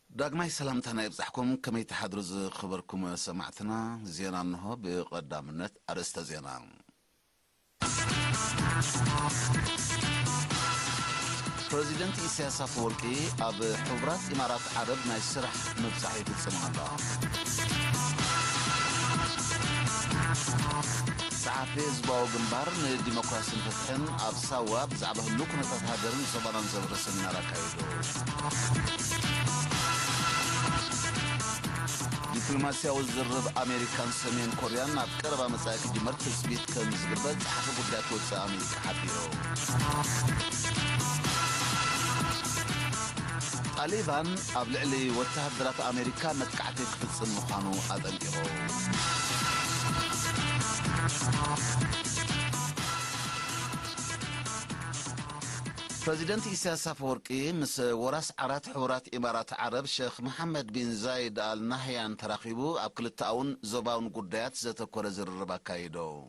داغماي سلامتنا يبصحكم كما يتحدرز خبركم سمعتنا زينا انه بقدامنت ارسط زينا بريزيدنت إسياس أفورقي اب حبرات امارات عرب ناي سرح مبصحي تسمعنا صحافي زباو جنبار ديمقراطية فتحن اب سوا بزعبه اللوكنة تهاجرن صبران زبر سمينار كايدو دبلوماسيا وزرب أمريكان سمين كوريان أبكر بمساك جمرت تثبيت كمزقبل حسب بدات وسا أمريكا حبيرو طالبان أبلعلي وتهدرات أمريكا متكعتك في الصنمخانو أدنقرو بريزيدنت إسياس أفورقي مس وراس عرات حورات إمارات عرب شيخ محمد بن زايد آل نهيان تراخيبو أب كلتاون زباون قديات زتكور زرربا كايدو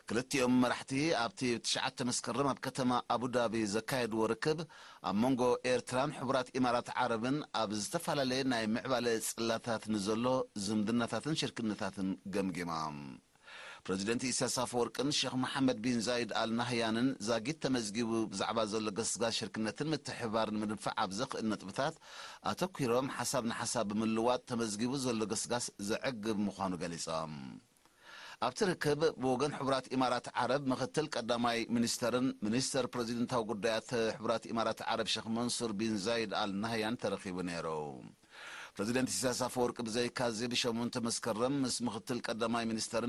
كلتيوم مرحتي أبتي تشعت مسكرم أب كتما أبو دابي زكايد وركب أب مونغو إيرتران حورات إمارات عربن أب زتفال لي ناي معبالي سلاتات نزولو زمدناتاتن شركناتاتن قمقمام بريزيدنت إسياس أفورقي الشيخ محمد بن زايد آل نهيان زاقيت تمزقيبو بزعبا زول قصقا شركنة متحبار من الفعب زق النطبتات أتوكيروم حساب من اللوات تمزقيبو زول قصقا زعق مخانو قليسام أبتركب بوغن حبرات إمارات عرب مختل قداماي منستر بريزيدنتاو قدايات حبرات إمارات عرب شيخ منصور بن زايد آل نهيان ترخيبو نيرو بريزيدنت إسياس أفورقي بزي كازي بشمون تمسكرم مس مختل قداماي منستر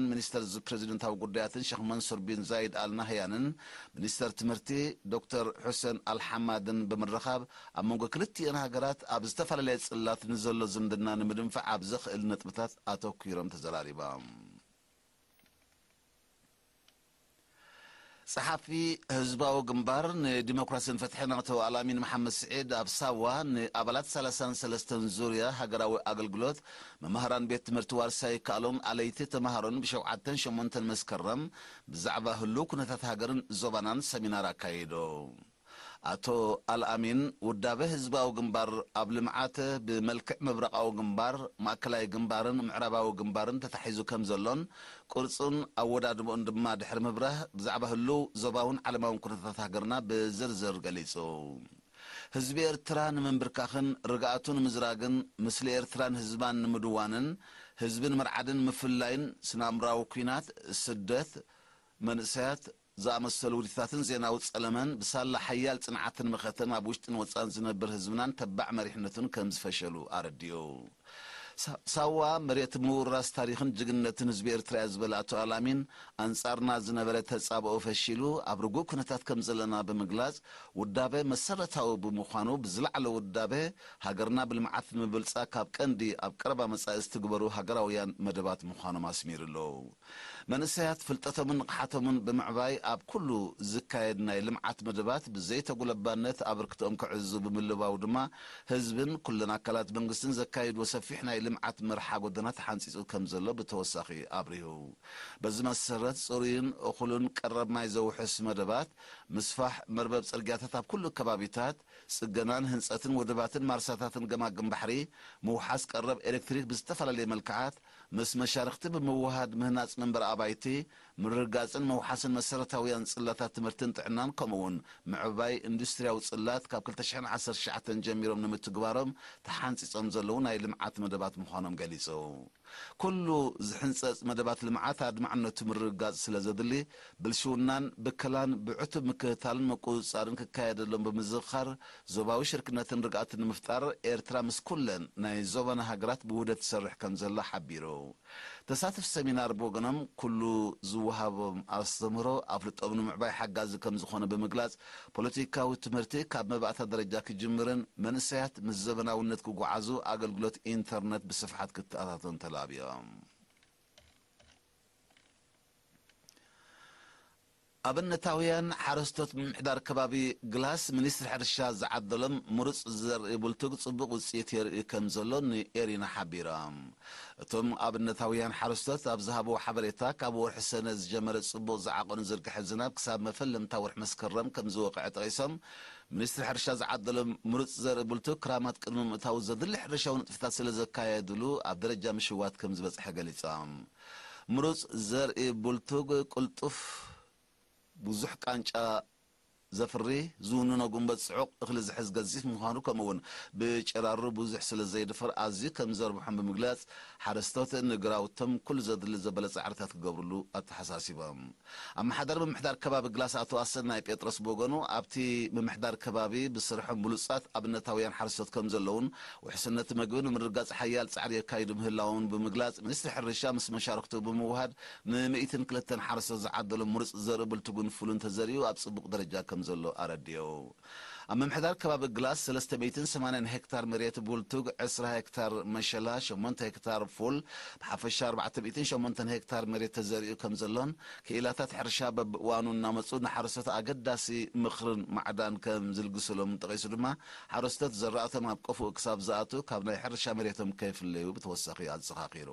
بريزيدنتاو قدايات شيخ منصور بن زايد آل نهيان منستر تمرتي دكتور حسن الحمادن بمرخاب أمونغو كلتي انهاجرات أبستفل ليت صلات نزلو زمدنا نمدنفع أبزخ النطبتات أتوكيرم تزلاليبام صحافي هزباو جنبار ديمقراطية فتحنا تو علامين محمد سعيد أبساوان أبلات سلسلة زوريا هجراوي أقلقلوت ممهران بيت مرتوار ساي كالوم عليتي تمهرون بشوعتن شمونت المسكرم بزعبه هلوك نتتهاجرن زبانان سمينارا كايدو أتو الأمين ودابه هزباو جنبار قبل معاته بملكع مبرق أو جنبار ماكلاي جنبارن معرباو جنبارن تتحيزو كم زلون قرصون أوداد مؤندما دحر مبره بزعبه اللو زباون على ما ممكن تتهاجرنا بزرزر قليسو هزب إرتران من بركاخن رقاتون مزراقن مثل إرتران هزبان مدوانن هزبن مرعدن مفلاين سنامراو كوينات سدث منسات زامسلو ورثاتن زيناو تصلمن بسال حيال صنعتن مختن ابوشتن وصان زنبر حزبنان تبع مريحنتن كمز فشلو ارديو سوا مريت موراس تاريخن جگنتن حزب إرترا زبلاتو علامين انصارنا زنبره تصابو فشلو ابرغو كنتات كمزلنا بمغلاز ودابه مسرتاو بمخانو بزلعل ودابه هاجرنا بالمعث مبلصا كاب قندي اب قربا مسا استغبرو هاجراويان مدبات مخانو ماسميرلو منسيات فلطتمن قحتمن بمعباي اب كله زكايدنا لمعات مدبات بزيت غلبانت ابركتهم كعزو بملباو دما حزبن كلنا كلات منغستن زكايد وسفيحنا لمعات مرحا قدنات حانسيصو كمزلو بتوساخي ابريو بزمسرت صورين اخلون قرب ما يزوحس مدبات مسفح مربب صرغاتات اب كله كبابيتات صغنان هنصتن ودباتن مارساتاتن جماجم بحري موحاس قرب الكتريك بستفلل ملكعات مس مشارخت بموهاد مهناص منبر ابايتي مرغاصن موحاسن مسرتاويان صلاتات تمرتن طعنان كمون معباي اندسترياو صلات كاب 2010 شعتن جميرهم نمتغبارم تحانصصم زلون اي لمعات مدبات مخانم غليصو كله زحنصص مدبات لمعات ادمعنو تمرغاص سلازدلي بلشونان بكلان بعتب مكتالن مقوصارن ككايدلهم بمزخر زوباوي شركنتن رغاتن مفتار ايرترا مسكولن ناي زوبنا هاجرات بودت تسرح كمزلا حبيرو تساتف سمينار بوغنم كله زوهابم استمرو افلطوم معباي حجاز كم زخونه بمغلاص بوليتيكاو تمرتي كاب مبعث درجه كجمرن منسيات مزبناونت كغعازو اغلغلوت انترنت بصفحات كتاتاتن تلابيام ኣብነታውያን ሓረስቶት ምምሕዳር ከባቢ ግላስ ሚኒስትሪ ሕርሻ ዝዓደሎም ምሩፅ ዘርኢ ብልቱግ ጽቡቕ ውፅኢት የርኢ ከም ዘሎ ንኤሪና ሓቢሮም እቶም ኣብነታውያን ሓረስቶት ኣብ ዝሃበዎ ሓበሬታ ካብ ወርሒ ሰነ ዝጀመረ ጽቡቕ ዝዓቆኑ ዝርግሐ ዝናብ ክሳብ መፈለምታ ወርሒ መስከረም ከም ዝወቅዐ ጠቂሶም ሚኒስትሪ ሕርሻ ዝዓደሎም ምሩፅ ዘርኢ ብልቱግ ክራማት ቅድሚ ምእታው ዘድሊ ሕርሻዊ ንጥፍታት ስለ ዘካየድሉ ኣብ ደረጃ ምሽዋት ከም ዝበፅሐ ገሊፆም ምሩፅ ዘርኢ ብልቱግ ቁልጡፍ ብዙሕ ቃንጫ ዘፍሪ ዝውንኖ ጉንበት ጽዑቕ እኽሊ ዝሕዝ ገዚፍ ምዃኑ ከምኡውን ብጭራሩ ብዙሕ ስለ ዘይድፈር ኣዝዩ ከም ዘርብሖም ብምግላጽ ሓረስቶት ንግራውቶም ኩሉ ዘድሊ ዘበለ ጻዕርታት ክገብርሉ ኣተሓሳሲቦም ኣመሓዳሪ ምምሕዳር ከባቢ ግላስ ኣቶ ኣሰናይ ጴጥሮስ ብወገኑ ኣብቲ ምምሕዳር ከባቢ ብስርሖም ብሉጻት ኣብነታውያን ሓረስቶት ከም ዘለውን ውሕስነት መግቢ ንምርጋጽ ሓያል ጻዕሪ የካይዱ ምህላውን ብምግላጽ ሚኒስትሪ ሕርሻ ምስ መሻርክቱ ብምውሃድ ን102 ሓረስቶት ዝዓደሎም ምሩፅ ዘርኢ ብልቱጉን ፍሉን ተዘሪኡ ኣብ ጽቡቕ ደረጃ ከም ዘሎ ኣረድዮ ኣብ ምምሕዳር ከባቢ ግላስ 380 ሄክታር መሬት ብልቱግ 20 ሄክታር መሸላ 8 ሄክታር ፉል ብሓፈሻ 408 ሄክታር መሬት ተዘሪኡ ከም ዘሎን ክኢላታት ሕርሻ በብእዋኑ እናመፁ ንሓረስቶት ኣገዳሲ ምኽርን ማዕዳን ከም ዝልግስሎም ጠቂሱ ድማ ሓረስቶት ዘራእቶም ኣብ ቀፍኡ ክሳብ ዝኣቱ ካብ ናይ ሕርሻ መሬቶም ከይፍለዩ ብተወሳኺ ኣዘኻኺሩ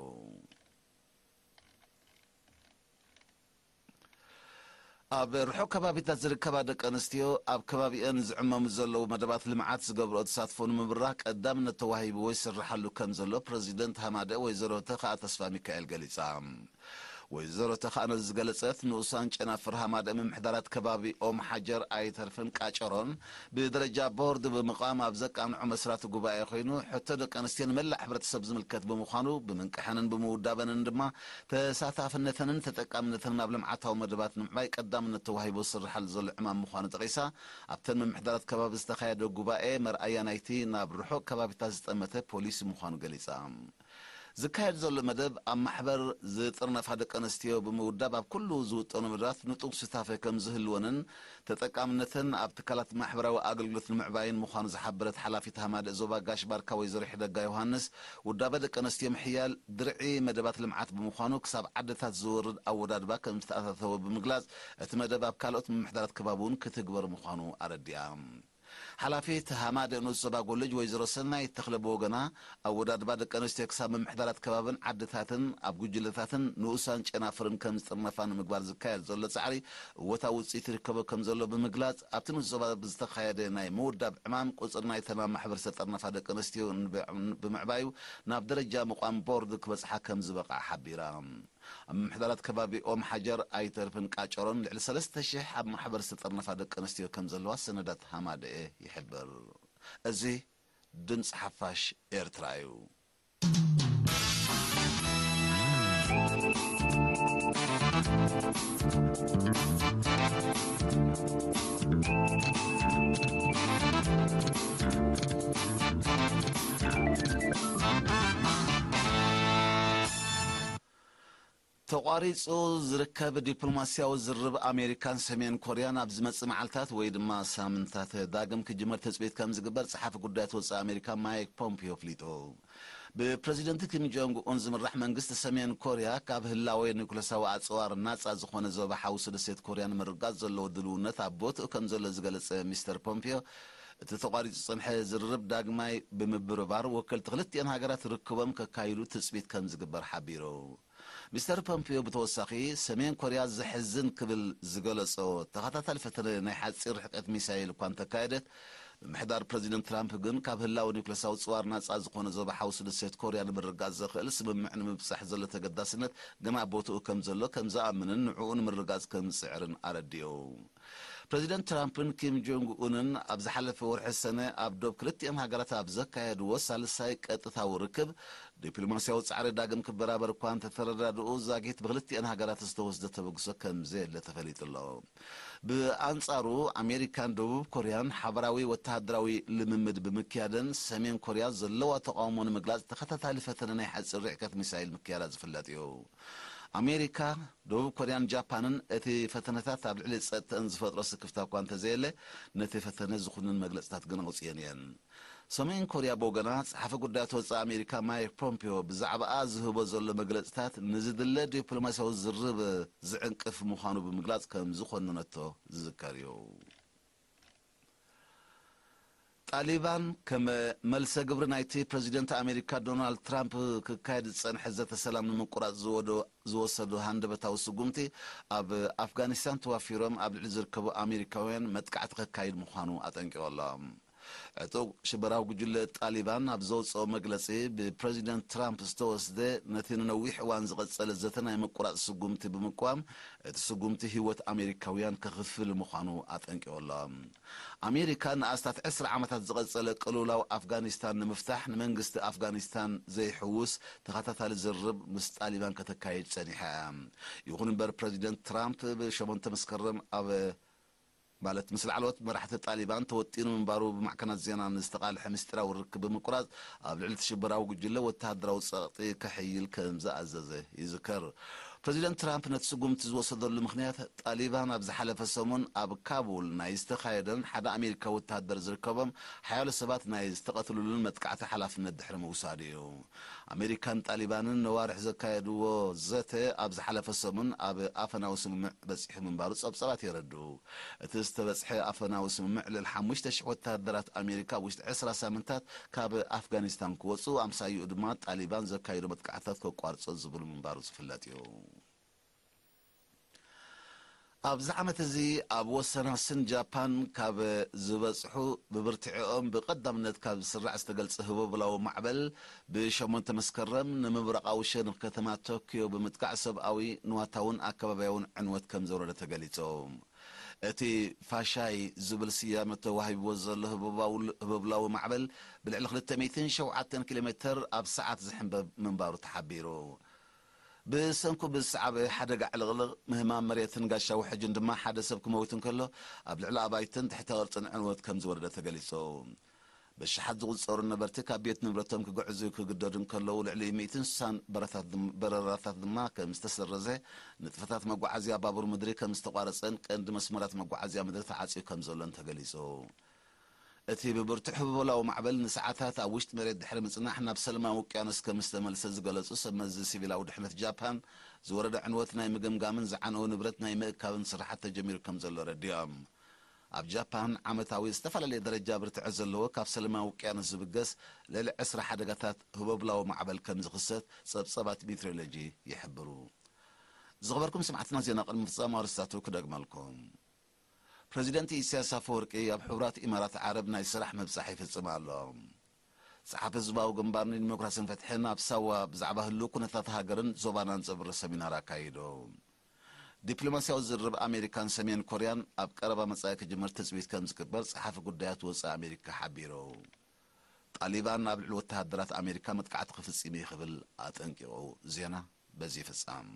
ኣብ ርሑቕ ከባቢታት ዝርከባ ደቂ ኣንስትዮ ኣብ ከባቢአን ዝዕመሙ ዘለዉ መደባት ልምዓት ዝገብርኦ ተሳትፎ ንምብራህ ቀዳምነት ተዋሂብዎ ይስራሓሉ ከም ዘሎ ፕረዚደንት ሃማደ ወይዘሮ ተኸኣ ተስፋ ሚካኤል ገሊጻ ወይዘሮ ተኸኣነ ዝገለጸት ንኡሳን ጨናፍር ሃማደ ምምሕዳራት ከባቢ ኦም ሓጀር ኣይተርፍን ቃጨሮን ብደረጃ ቦርድ ብምቓም ኣብ ዘቃንዑ መስራቲ ጉባኤ ኮይኑ ሕቶ ደቂ ኣንስትዮ ንመላእ ሕብረተሰብ ዝምልከት ብምዃኑ ብምንቅሐንን ብምውዳበንን ድማ ተሳታፍነተንን ተጠቃምነተንን ኣብ ልምዓታዊ መደባት ንምዕባይ ቀዳምነት ተዋሂቦ ዝስራሓሉ ዘሎ ዕማም ምዃኑ ጠቂሳ ኣብተን ምምሕዳራት ከባቢ ዝተኻየደ ጉባኤ መርኣያ ናይቲ ናብ ርሑቕ ከባቢታት ዝጠመተ ፖሊሲ ምዃኑ ገሊጻ ዝካየድ ዘሎ መደብ ኣብ ማሕበር ዝጥርነፋ ደቂ ኣንስትዮ ብምውዳብ ኣብ ኩሉ ዝውጠኑ መደባት ንጡቕ ስታፈ ከም ዝህልወንን ተጠቃምነትን ኣብ ትካላት ማሕበራዊ ኣገልግሎት ንምዕባይን ምዃኑ ዝሓበረት ሓላፊት ሃማደ ዞባ ጋሽ ባርካ ወይዘሮ ሒደጋ ዮሃንስ ውዳበ ደቂ ኣንስትዮ ምሕያል ድርዒ መደባት ልምዓት ብምዃኑ ክሳብ ዓድታት ዝወርድ ኣወዳድባ ከም ዝተኣታተወ ብምግላጽ እቲ መደብ ኣብ ካልኦት ምምሕዳራት ከባቢ እውን ክትግበር ምዃኑ ኣረዲኣ ሓላፊት ሃማደ ንኡስ ዞባ ጎልጅ ወይዘሮ ሰናይ ተኽለ ብወገና ኣወዳድባ ደቂ ኣንስትዮ ክሳብ ምምሕዳራት ከባብን ዓድታትን ኣብ ጉጅለታትን ንኡሳን ጨናፍርን ከም ዝጥርነፋ ንምግባር ዝካየድ ዘሎ ጻዕሪ እወታዊ ውፅኢት ይርከቦ ከም ዘሎ ብምግላጽ ኣብቲ ንኡስ ዞባ ብዝተኻየደ ናይ ምውዳብ ዕማም ቁፅሪ ናይተን ኣብ ማሕበር ዝተጠርነፋ ደቂ ኣንስትዮ ብምዕባዩ ናብ ደረጃ ምቋም ቦርድ ክበጽሓ ከም ዝበቕዓ ሓቢራ ኣብ ምምሕዳራት ከባቢ ኦም ሓጀር ኣይተርፍን ቃጨሮን ልዕሊ 3,000 ኣብ ማሕበር ዝተጠርነፋ ደቂ ኣንስትዮ ከም ዘለዋ ሰነዳት ሃማደ ይሕብር እዚ ድምፂ ሓፋሽ ኤርትራ እዩ ተቋሪጹ ዝርከብ ዲፕሎማስያዊ ዝርብ ኣሜሪካን ሰሜን ኮርያን ኣብ ዝመጽእ መዓልታት ወይ ድማ ሳምንታት ዳግም ክጅመር ተጽቢት ከም ዝግበር ጸሓፊ ጉዳያት ወጻኢ ኣሜሪካ ማይክ ፖምፒዮ ፍሊጡ ብፕሬዚደንት ኪም ጆንግ ኡን ዝምራሕ መንግስቲ ሰሜን ኮርያ ካብ ህላዌ ኒኩለሳዊ ኣጽዋር ናጻ ዝኾነ ዞባ ሓውሲ ደሴት ኮርያ ንምርጋጽ ዘለዎ ድልውነት ኣብ ቦትኡ ከም ዘሎ ዝገለጸ ሚስተር ፖምፒዮ እቲ ተቋሪጹ ጽንሐ ዝርርብ ዳግማይ ብምብርባር ወከልቲ ክልቲአን ሃገራት ርክቦም ከካይዱ ትጽቢት ከም ዝግበር ሓቢሩ ሚስተር ፖምፒዮ ብተወሳኺ ሰሜን ኮርያ ዝሕዝን ክብል ዝገለጾ ተኸታታሊ ፈተነ ናይ ሓፂር ርሕቀት ሚሳይል እኳ እንተካየደት ምምሕዳር ፕረዚደንት ትራምፕ ግን ካብ ህላዊ ኒኩለሳዊ ጽዋር ናጻ ዝኾነ ዞባ ሓውሲ ደሴት ኮርያ ንምርጋጽ ዘኽእል ስምምዕ ንምብጻሕ ዘሎ ተገዳስነት ግና ቦትኡ ከም ዘሎ ከም ዝኣምንን ንዕኡ ንምርጋጽ ከም ዝጽዕርን ኣረድዩ ፕረዚደንት ትራምፕን ኪም ጆንግ ኡንን ኣብ ዝሓለፈ ወርሒ ሰነ ኣብ ዶብ ክልቲአን ሃገራት ኣብ ዘካየድዎ ሳልሳይ ቀጥታዊ ርክብ ዲፕሎማስያዊ ጻዕሪ ዳግም ክበራበር እኳ እንተተረዳድኡ ዛጊት ብክልቲአን ሃገራት ዝተወስደ ተበግሶ ከም ዘየለ ተፈሊጡ ኣሎ ብኣንጻሩ ኣሜሪካን ደቡብ ኮርያን ሓበራዊ ወተሃደራዊ ልምምድ ብምክያደን ሰሜን ኮርያ ዘለዋ ተቃውሞ ንምግላጽ ተኸታታሊ ፈተነ ናይ ሓፂር ርሕቀት ሚሳይል ምክያዳ ዝፍለጥ እዩ ኣሜሪካ ደቡብ ኮርያን ጃፓንን እቲ ፈተነታት ኣብ ልዕሊ ጸጥተን ዝፈጥሮ ስክፍታ እኳ እንተዘየለ ነቲ ፈተነ ዝኹንን መግለጽታት ግን ኣውፅየን እየን ሰሜን ኮርያ ቦገናት ሓፈ ጉዳያት ወፃኢ ኣሜሪካ ማይክ ፖምፒዮ ብዛዕባ ዝህቦ ዘሎ መግለጽታት ንዝድለ ዲፕሎማስያዊ ዝርብ ዝዕንቅፍ ምዃኑ ብምግላጽ ከም ዝኾነነቶ ዝዝከር እዩ። ጣሊባን ከም መልሰ ግብሪ ናይቲ ፕሬዚደንት ኣሜሪካ ዶናልድ ትራምፕ ክካየድ ዝጸንሐ ዘተ ሰላም ንምቁራጽ ዝወሰዱ ሃንደበታዊ ስጉምቲ ኣብ ኣፍጋኒስታን ተዋፊሮም ኣብ ልዕሊ ዝርከቡ ኣሜሪካውያን መጥቃዕቲ ክካየድ ምዃኑ ኣጠንቂቖሎም። ዕጡቅ ሽበራዊ ጉጅለ ጣሊባን ኣብ ዘውፅኦ መግለጺ ብፕሬዚደንት ትራምፕ ዝተወስደ ነቲ ንነዊሕ እዋን ዝቐጸለ ዘተ ናይ ምቁራጽ ስጉምቲ ብምቋም እቲ ስጉምቲ ህይወት ኣሜሪካውያን ክኽፍል ምዃኑ ኣጠንቂቖሎም። ኣሜሪካ ንኣስታት 10 ዓመታት ዝቐጸለ ቅልውላው ኣፍጋኒስታን ንምፍታሕ ንመንግስቲ ኣፍጋኒስታን ዘይሕውስ ተኸታታሊ ዝርብ ምስ ጣሊባን ከተካይድ ጸኒሓ እያ። ይኹን እምበር ፕሬዚደንት ትራምፕ ብ8 መስከረም ኣብ ማለት ምስል ዓለወት መራሕቲ ጣሊባን ተወጢኑ ምንባሩ ብማዕከናት ዜና ንዝተቓልሐ ምስጢራዊ ርክብ ብምቁራጽ ኣብ ልዕሊ ሽበራዊ ጉጅለ ወተሃደራዊ ጸቕጢ ከሕይል ከም ዝኣዘዘ ይዝከር። ፕሬዚደንት ትራምፕ ነቲ ስጉምቲ ዝወሰደሉ ምኽንያት ጣሊባን ኣብ ዝሓለፈ ሰሙን ኣብ ካቡል ናይ ዝተኻየደን ሓደ ኣሜሪካዊ ወተሃደር ዝርከቦም ሓያሎ ሰባት ናይ ዝተቐትሉሉን መጥቃዕቲ ሓላፍነት ድሕሪ ምውሳድ እዩ። ኣሜሪካን ጣሊባንን ነዋርሕ ዘካየድዎ ዘተ ኣብ ዝሓለፈ ሰሙን ኣብ ኣፈናዊ ስምምዕ በፂሑ ምንባሩ ጸብጸባት የረድኡ። እቲ ዝተበጽሐ ኣፈናዊ ስምምዕ ልዕሊ 5,000 ወተሃደራት ኣሜሪካ ውሽጢ 20 ሳምንታት ካብ ኣፍጋኒስታን ክወፁ ኣምሳይኡ ድማ ጣሊባን ዘካየዶ መጥቃዕትታት ከቋርጾ ዝብሉ ምንባሩ ዝፍለጥ እዩ። ኣብዚ ዓመት እዚ ኣብ ወሰናስን ጃፓን ካብ ዝበጽሑ ብብርትዕኦም ብቐዳምነት ካብ ዝስራዕ ዝተገልጸ ህቡብላዊ ማዕበል ብ8 መስከረም ንምብራቓዊ ሸነኽ ከተማ ቶኪዮ ብምጥቃዕ ሰብኣዊ ንዋታውን ኣከባብያውን ዕንወት ከም ዘውረደ ተገሊጾም። እቲ ፋሻይ ዝብል ስያመ ተዋሂብዎ ዘሎ ህቡብላዊ ማዕበል ብልዕሊ 207 ኪሎ ሜትር ኣብ ሰዓት ዝሕንበብ ምንባሩ ተሓቢሩ። ብሰንኩ ብሰዓብ ሓደጋ ዕልቕልቕ ምህማም መሬትን ጋሻ ውሕጅን ድማ ሓደ ሰብ ክመውት እንከሎ ኣብ ልዕሊ ኣባይትን ትሕተ ቅርጽን ዕንወት ከም ዝወረደ ተገሊጹ። ብሽሓት ዝቝጸሩ ነበርቲ ካብ ቤት ንብረቶም ክጉዕዙ ክግደዱ እንከለዉ ልዕሊ 160 በረራታት ድማ ከም ዝተሰረዘ፣ ንጥፈታት መጓዓዝያ ባቡር ምድሪ ከም ዝተቋረጸን ቀንዲ መስመራት መጓዓዝያ ምድሪ ተዓጽዩ ከም ዘሎን ተገሊጹ። እቲ ብብርቱዕ ህቡብላዊ ማዕበል ንሰዓታት ኣብ ውሽጢ መሬት ድሕሪ ምጽናሕ ናብ ሰላማዊ ውቅያኖስ ከም ዝተመልሰ ዝገለጹ ሰመዚ ሲቪላዊ ድሕነት ጃፓን ዝወረደ ዕንወት ናይ ምግምጋምን ዝዓነዉ ንብረት ናይ ምእካብን ስራሓት ተጀሚሩ ከም ዘሎ ረዲኦም። ኣብ ጃፓን ዓመታዊ ዝተፈላለየ ደረጃ ብርትዕ ዘለዎ ካብ ሰላማዊ ውቅያኖስ ዝብገስ ልዕሊ 20 ሓደጋታት ህቡብላዊ ማዕበል ከም ዝኽሰት ጸብጸባት ሜትሮሎጂ ይሕብሩ። ዝኸበርኩም ሰማዕትና ዜና ቅድሚ ፍጻመ ኣርስታቱ ክደግመልኩም። ፕሬዚደንት ኢሳያስ አፈወርቂ ኣብ ሕቡራት ኢማራት ዓረብ ናይ ስራሕ መብጻሕ ይፍጽም ኣሎ። ጸሓፊ ህዝባዊ ግንባር ዲሞክራስን ፍትሕን ኣብ ሳዋ ብዛዕባ ህልው ኩነታት ሃገርን ዞባናን ጸብሪ ሰሚናር ኣካይዱ። ዲፕሎማስያዊ ዝርብ ኣሜሪካን ሰሜን ኮርያን ኣብ ቀረባ መጻኢ ክጅምር ትጽቢት ከም ዝግበር ጸሓፊ ጉዳያት ወጻኢ ኣሜሪካ ሓቢሩ። ጣሊባን ኣብ ልዕሊ ወተሃደራት ኣሜሪካ መጥቃዕቲ ክፍጽም ይኽብል ኣጠንቂቑ። ዜና በዚ ይፍጸም።